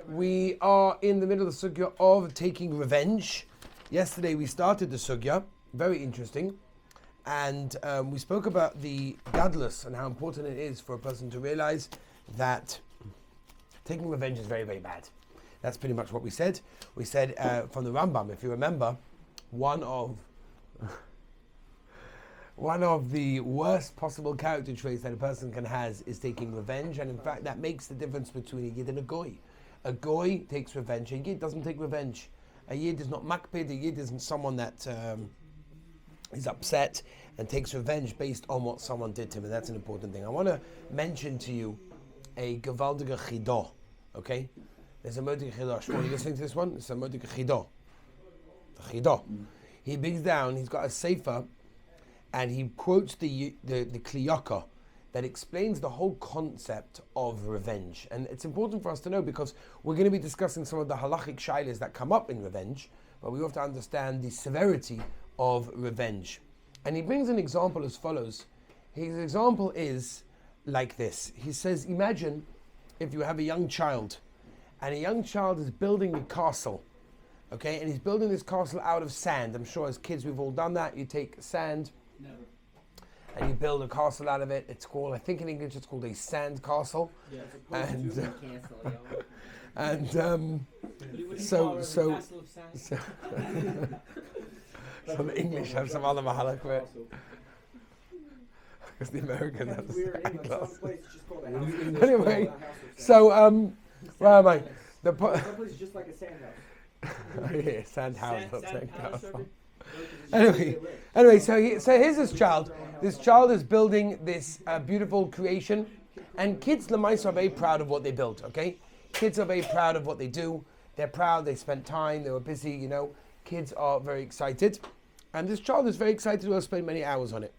We are in the middle of the sugya of taking revenge. Yesterday we started the sugya, very interesting, and we spoke about the gadlus and how important it is for a person to realize that taking revenge is very, very bad. That's pretty much what we said. We said from the Rambam, if you remember, one of the worst possible character traits that a person can have is taking revenge, and in fact that makes the difference between a yid and a goy. A goy takes revenge, a yid doesn't take revenge. A yid is not makpid, a yid isn't someone that is upset and takes revenge based on what someone did to him, and that's an important thing. I want to mention to you a gewaldige chidah, okay? There's a modige chidah. Are you listening to this one? It's a modige chidah. The chidah. He brings down, he's got a sefer, and he quotes the kliyaka that explains the whole concept of revenge. And it's important for us to know because we're going to be discussing some of the halachic shaylas that come up in revenge, but we have to understand the severity of revenge. And he brings an example as follows. His example is like this. He says, imagine if you have a young child, and a young child is building a castle, okay? And he's building this castle out of sand. I'm sure as kids we've all done that. You take sand, Never. and you build a castle out of it. It's called, I think in English it's called a sand castle. Yeah, it's And, a castle, yo. And What do you so- call it, a so- castle of sand? some English have some other mahalak for it. Because the Americans have the sand castle. Anyway, so where am I? The Some place is just like a sand house. yeah, sand house, not sand house, castle. Anyway. Anyway, so here's this child. This child is building this beautiful creation, and kids, Lamais, are very proud of what they built. Okay, kids are very proud of what they do. They're proud. They spent time. They were busy. You know, kids are very excited, and this child is very excited. Will spend many hours on it.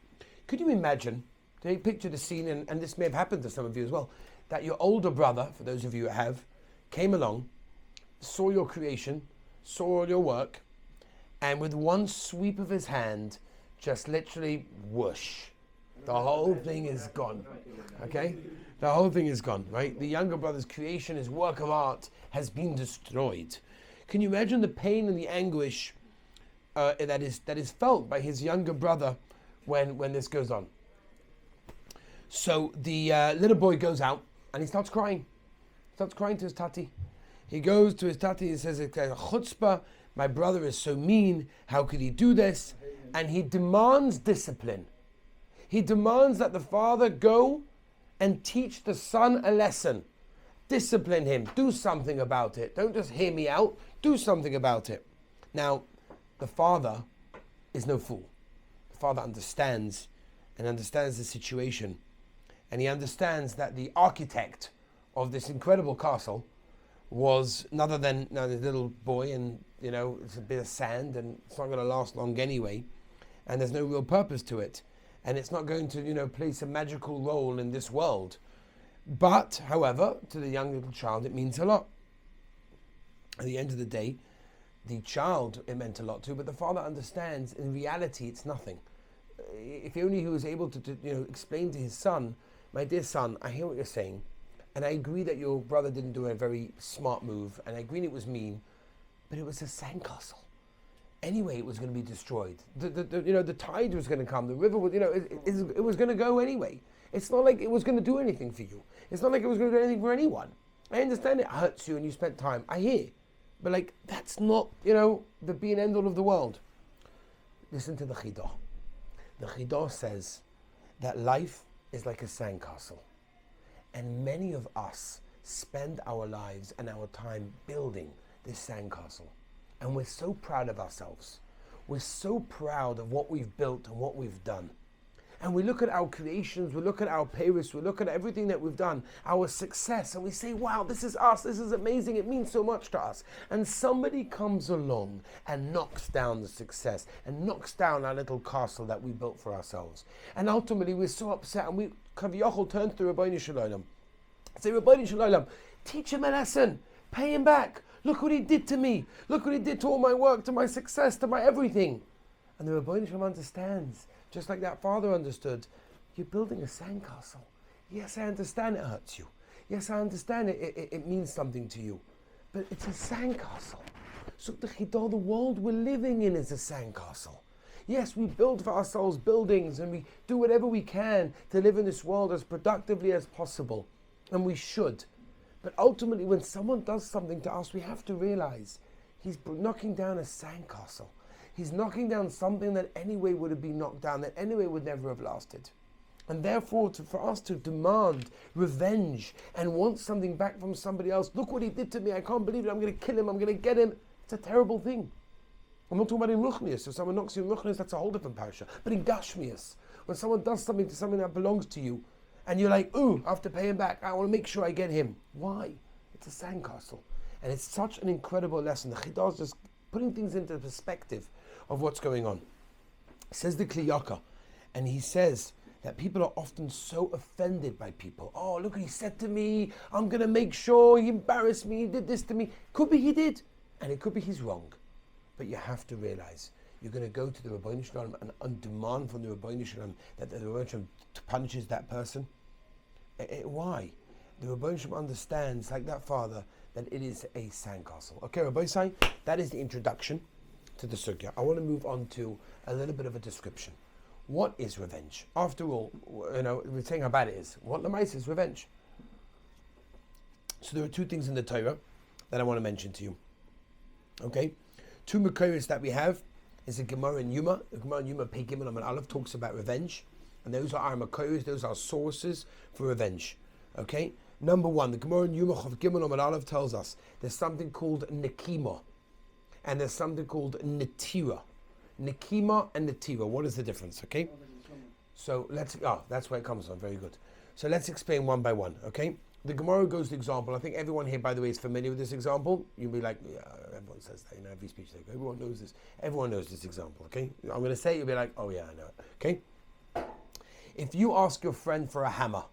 Could you imagine? Picture the scene, and this may have happened to some of you as well. That your older brother, for those of you who have, came along, saw your creation, saw all your work, and with one sweep of his hand, just literally whoosh, the whole thing is gone. Okay? The whole thing is gone, right? The younger brother's creation, his work of art, has been destroyed. Can you imagine the pain and the anguish that is felt by his younger brother when this goes on? So the little boy goes out and he starts crying. Starts crying to his tati. He goes to his tati and says, chutzpah, my brother is so mean, how could he do this? And he demands discipline. He demands that the father go and teach the son a lesson. Discipline him, do something about it. Don't just hear me out, do something about it. Now, the father is no fool. The father understands the situation. And he understands that the architect of this incredible castle was none other than this little boy, and you know it's a bit of sand, and it's not going to last long anyway, and there's no real purpose to it, and it's not going to play some magical role in this world. But, however, to the young little child, it means a lot. At the end of the day, the child it meant a lot to, but the father understands in reality it's nothing. If only he was able to explain to his son, my dear son, I hear what you're saying, and I agree that your brother didn't do a very smart move, and I agree it was mean, but it was a sandcastle. Anyway, it was going to be destroyed. The tide was going to come. The river was, it was going to go anyway. It's not like it was going to do anything for you. It's not like it was going to do anything for anyone. I understand it hurts you and you spent time. I hear, but that's not the be and end all of the world. Listen to the chidah. The chidah says that life is like a sandcastle. And many of us spend our lives and our time building this sandcastle. And we're so proud of ourselves. We're so proud of what we've built and what we've done. And we look at our creations, we look at our peiros, we look at everything that we've done, our success, and we say, wow, this is us, this is amazing, it means so much to us. And somebody comes along and knocks down the success, and knocks down our little castle that we built for ourselves. And ultimately we're so upset, and we Kaviyachol turns to Bein say, Bein, teach him a lesson, pay him back. Look what he did to me. Look what he did to all my work, to my success, to my everything. And the Bein understands, just like that father understood, you're building a sandcastle. Yes, I understand it hurts you. Yes, I understand it means something to you. but it's a sandcastle. So the world we're living in is a sandcastle. Yes, we build for ourselves buildings and we do whatever we can to live in this world as productively as possible. And we should. But ultimately, when someone does something to us, we have to realize he's knocking down a sandcastle. He's knocking down something that anyway would have been knocked down, that anyway would never have lasted. And therefore, for us to demand revenge and want something back from somebody else, look what he did to me, I can't believe it, I'm going to kill him, I'm going to get him. It's a terrible thing. I'm not talking about in Ruchnius. If someone knocks you in Ruchnius, that's a whole different parasha. But in Gashmius, when someone does something to something that belongs to you, and you're like, ooh, I have to pay him back, I want to make sure I get him. Why? It's a sandcastle. And it's such an incredible lesson. The Chidah is just putting things into perspective of what's going on. Says the Kli Yakar, and he says that people are often so offended by people. Oh, look what he said to me. I'm going to make sure he embarrassed me. He did this to me. Could be he did. And it could be he's wrong. But you have to realize you're going to go to the Rabbeinu Shalom and demand from the Rabbeinu Shalom that the Rabbeinu Shalom punishes that person. Why? The Rabbeinu Shalom understands, like that father, that it is a sandcastle. Okay, Rabbi Sai, that is the introduction to the sugya. I want to move on to a little bit of a description. What is revenge? After all, we're saying how bad it is. What Lamais is revenge. So there are two things in the Torah that I want to mention to you. Okay? Two Makoros that we have is the Gemara in Yuma. The Gemara in Yuma, Pei Gimel Amud Aleph, talks about revenge. And those are our Makoros, those are sources for revenge. Okay? Number one, the Gemara in Yuma, Chav Gimel Amud Aleph tells us there's something called Nekima. And there's something called Netira. Nekima and Netira. What is the difference? Okay? So that's where it comes from. Very good. So let's explain one by one. Okay? The Gemara goes to example. I think everyone here, by the way, is familiar with this example. You'll be like, yeah, everyone says that. Every speech they go, everyone knows this. Everyone knows this example, okay? I'm going to say it, you'll be like, oh yeah, I know it, okay? If you ask your friend for a hammer,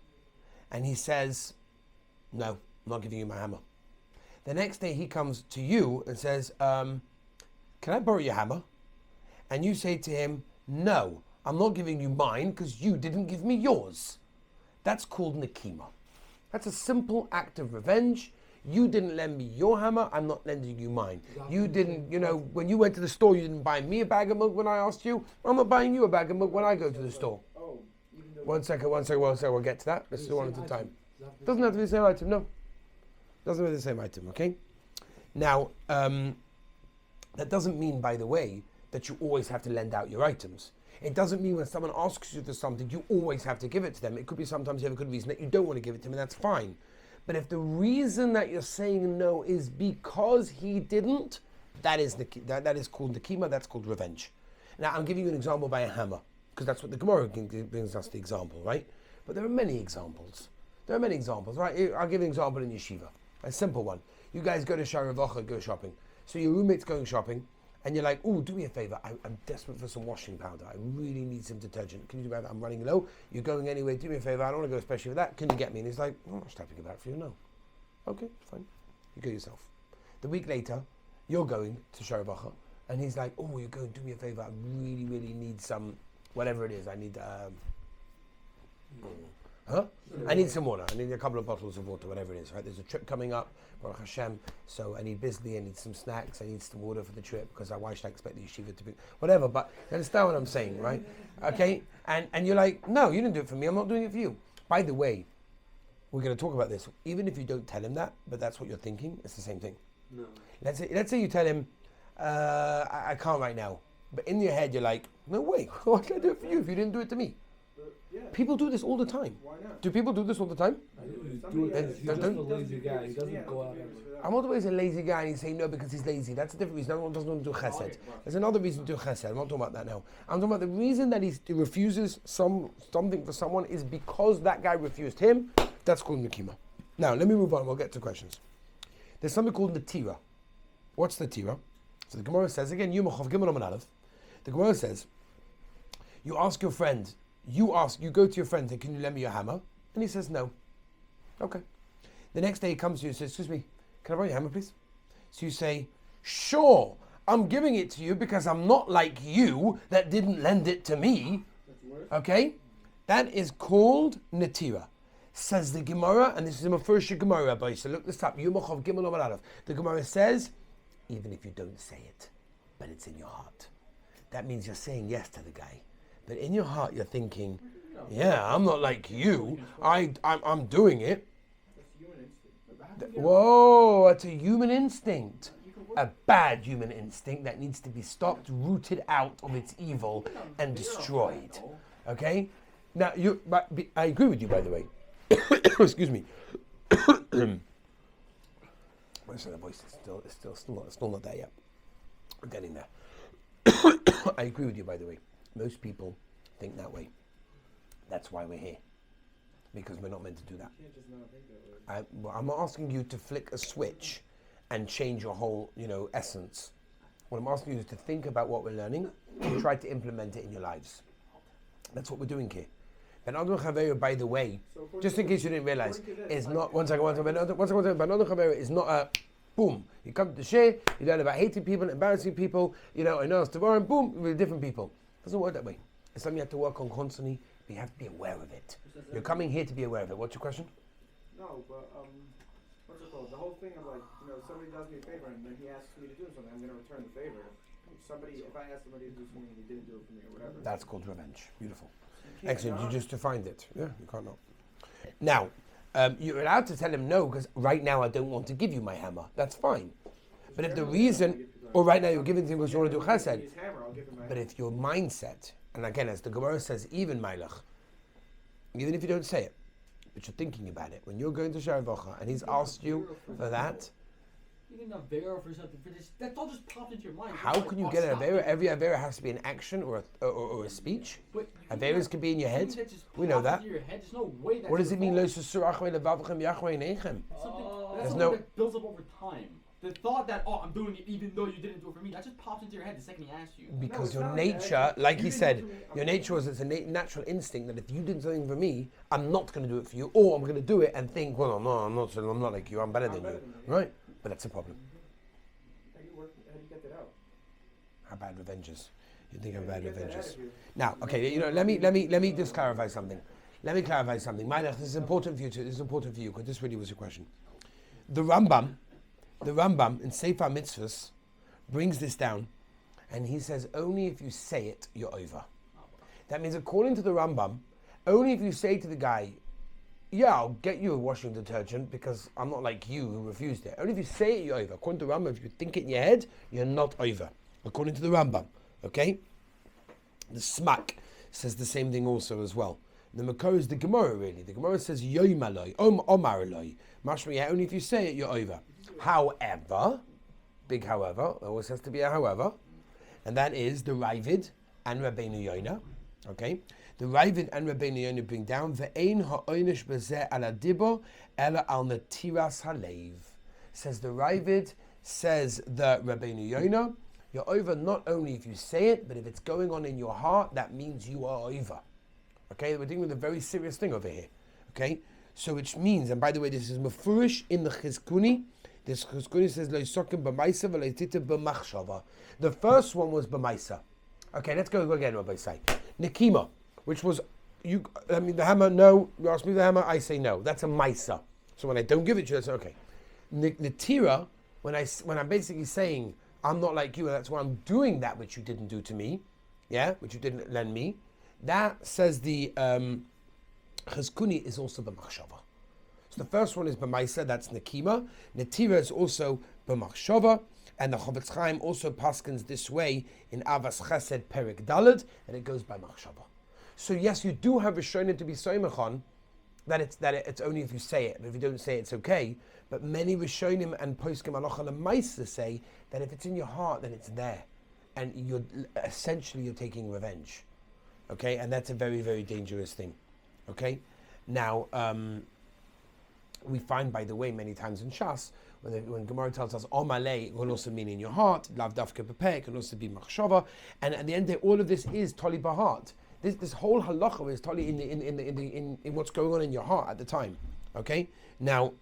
and he says, no, I'm not giving you my hammer. The next day he comes to you and says, can I borrow your hammer? And you say to him, no, I'm not giving you mine because you didn't give me yours. That's called Nekima. That's a simple act of revenge. You didn't lend me your hammer, I'm not lending you mine. You didn't, when you went to the store, you didn't buy me a bag of milk when I asked you. I'm not buying you a bag of milk when I go to the store. One second, we'll get to that. Let's do one at a time. Doesn't have to be the same item, no. Doesn't have to be the same item, okay? Now, that doesn't mean, by the way, that you always have to lend out your items. It doesn't mean when someone asks you for something, you always have to give it to them. It could be sometimes you have a good reason that you don't want to give it to them, and that's fine. But if the reason that you're saying no is because he didn't, that is called Nekima, that's called revenge. Now, I'm giving you an example by a hammer, because that's what the Gemara brings us the example, right? But there are many examples. Right? I'll give you an example in yeshiva. A simple one. You guys go to Shara Vacha, go shopping. So your roommate's going shopping, and you're like, oh, do me a favor, I'm desperate for some washing powder. I really need some detergent. Can you do that? I'm running low. You're going anyway, do me a favor, I don't want to go especially for that. Can you get me? And he's like, I'm not stopping about it for you, no. Okay, fine. You go yourself. The week later, you're going to Sharabacha, and he's like, oh, you're going, do me a favor, I really, really need some, whatever it is, I need, I need some water. I need a couple of bottles of water, whatever it is, right? There's a trip coming up, Baruch Hashem, so I need Bisley, I need some snacks, I need some water for the trip, because why should I expect the yeshiva to be, whatever, but you understand what I'm saying, right? Okay? And you're like, no, you didn't do it for me, I'm not doing it for you. By the way, we're going to talk about this. Even if you don't tell him that, but that's what you're thinking, it's the same thing. No. Let's say you tell him, I can't right now, but in your head you're like, no way, why can I do it for you if you didn't do it to me? Yeah. People do this all the time. Why not? Do people do this all the time? He's just a lazy guy. He doesn't go out. I'm not always a lazy guy and you say no because he's lazy. That's a different reason. Everyone doesn't want to do chesed. There's another reason to do chesed. I'm not talking about that now. I'm talking about the reason that he refuses something for someone is because that guy refused him. That's called Nekima. Now, let me move on. We'll get to questions. There's something called Netira. What's Netira? So the Gemara says, again, Yuma Chav Gimel Amud Aleph. The Gemara says, you ask your friend, you go to your friend, say, can you lend me your hammer? And he says, no. Okay. The next day he comes to you and says, excuse me, can I borrow your hammer, please? So you say, sure, I'm giving it to you because I'm not like you that didn't lend it to me. Okay? That is called Netira. Says the Gemara, and this is my first Gemara, boy. So look this up. Yumachov Gimel Amar Aleph. The Gemara says, even if you don't say it, but it's in your heart. That means you're saying yes to the guy, but in your heart you're thinking, yeah, I'm not like you. I'm doing it. That's human instinct. Whoa, it's a human instinct. A bad human instinct that needs to be stopped, rooted out of its evil, and destroyed. Okay? Now, I agree with you, by the way. Excuse me. My voice is still not there yet. We're getting there. I agree with you, by the way. Most people think that way. That's why we're here. Because we're not meant to do that. You can't just not think that way. I'm not asking you to flick a switch and change your whole, essence. What I'm asking you is to think about what we're learning and try to implement it in your lives. That's what we're doing here. Ben Adam Chaveru, by the way, just in case you didn't realize, is not, one second, Ben Adam Chaveru is not a, boom, you come to the share, you learn about hating people, embarrassing people, I know it's Tavarim, boom, with different people. It doesn't work that way. It's something you have to work on constantly, but you have to be aware of it. You're coming here to be aware of it. What's your question? No, but what's it called? The whole thing of like, somebody does me a favor and then he asks me to do something, I'm going to return the favor. If I ask somebody to do something and he didn't do it for me or whatever. That's called revenge. Beautiful. Excellent. You just defined it. Yeah, you can't not. Now, you're allowed to tell him no because right now I don't want to give you my hammer. That's fine. But if the reason, or right now you're giving to him because you want to do chesed, but if your mindset, and again, as the Gemara says, even Mailach, even if you don't say it, but you're thinking about it, when you're going to Shara Vacha and he's asked you for that, Even a Avera for something for this, that all just popped into your mind. how can you get an Avera? Every Avera has to be an action or a speech. Averas can be in your head. We know that. There's no way that. What does it mean? There's no. That builds up over time. The thought that, I'm doing it even though you didn't do it for me, that just pops into your head the second he asked you. Because your nature, like he said, your nature was it's a natural instinct that if you did something for me, I'm not going to do it for you, or I'm going to do it and think, well, I'm not like you, I'm better than you, right? But that's a problem. How do you get that out? How bad revenge is? You think how bad revenge is? Now, okay, let me just clarify something. Let me clarify something. Mailach, this is important for you too. This is important for you because this really was your question. The Rambam in Sefer Mitzvahs brings this down, and he says only if you say it, you're over. That means, according to the Rambam, only if you say to the guy, yeah, I'll get you a washing detergent because I'm not like you who refused it. Only if you say it, you're over. According to the Rambam, if you think it in your head, you're not over. According to the Rambam, okay? The Smak says the same thing also as well. The Makor is the Gemara, really. The Gemara says, Yoim aloi, Omar aloi. Mashma, yeah, only if you say it, you're over. However, big however, there always has to be a however, and that is the Ravid and Rabbeinu Yonah, okay? The Ravid and Rabbeinu Yonah bring down ve'ein ha'oinish bezeh ala dibo ela al netiras halev. Says the Ravid, says the Rabbeinu Yonah, you're over not only if you say it, but if it's going on in your heart, that means you are over. Okay, we're dealing with a very serious thing over here. Okay, so which means, and by the way, this is mafurish in the Chizkuni. This Chizkuni says lo yisokim b'maisa v'lo yitita b'machshava. The first one was b'maisa. Okay, let's go again. Rabbi say Nikima, which was the hammer. No, you ask me the hammer, I say no. That's a maisa. So when I don't give it to you, that's okay. Netira, when I'm basically saying I'm not like you, and that's why I'm doing that which you didn't do to me, which you didn't lend me. That, says the Chizkuni, is also b'machshava. So the first one is b'maisa, that's Nekima. Netira is also b'machshava, and the Chavetz Chaim also paskins this way in Avas Chesed Perek Daled, and it goes by machshava. So yes, you do have Rishonim to be soimachon, that it's only if you say it, but if you don't say it, it's okay. But many Rishonim and Poskim Halacha L'Maisa say that if it's in your heart, then it's there, and you're taking revenge. Okay, and that's a very, very dangerous thing. Okay, now we find, by the way, many times in Shas, when Gemara tells us Omalei, it will also mean in your heart. Lav dafka bepeh, it can also be machshava, and at the end of the day, all of this is toli b'heart. This whole halacha is toli in what's going on in your heart at the time. Okay, now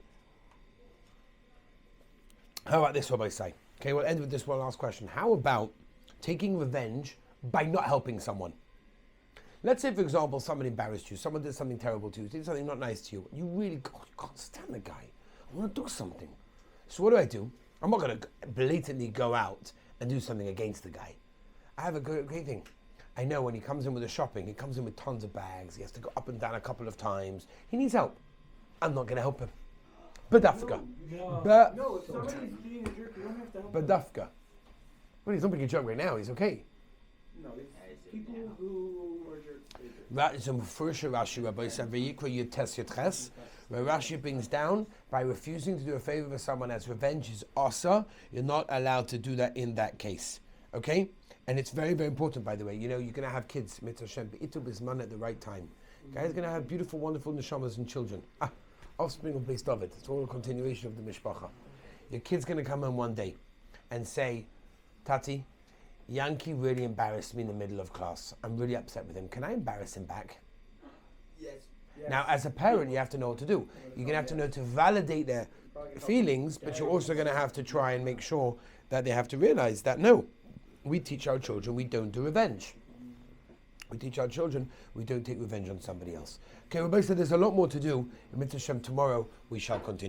how about this? What I say? Okay, we'll end with this one last question. How about taking revenge by not helping someone? Let's say, for example, someone embarrassed you, someone did something terrible to you, did something not nice to you. You really, God, you can't stand the guy. I want to do something. So what do? I'm not going to blatantly go out and do something against the guy. I have a great thing. I know when he comes in with the shopping, he comes in with tons of bags. He has to go up and down a couple of times. He needs help. I'm not going to help him. Badafka. No, if somebody's being a jerk, you don't have to help them. Badafka. Well, he's not being a jerk right now. He's okay. No, it's people who are jerks. Where Rashi brings down, by refusing to do a favor for someone as revenge is asa, you're not allowed to do that in that case. Okay? And it's very, very important, by the way. You know, you're going to have kids, mitzvah Hashem, be'itu bisman at the right time. Guys are going to have beautiful, wonderful neshamas and children. Offspring of Beis David. It's all a continuation of the mishpacha. Your kid's going to come in one day and say, Tati, Yankee really embarrassed me in the middle of class. I'm really upset with him. Can I embarrass him back? Yes. Now, as a parent, you have to know what to do. You're going to have to know to validate their feelings, but you're also going to have to try and make sure that they have to realize that, no, we teach our children we don't do revenge. We teach our children we don't take revenge on somebody else. Okay, Rabbi said there's a lot more to do. In Mitzvah Shem tomorrow, we shall continue.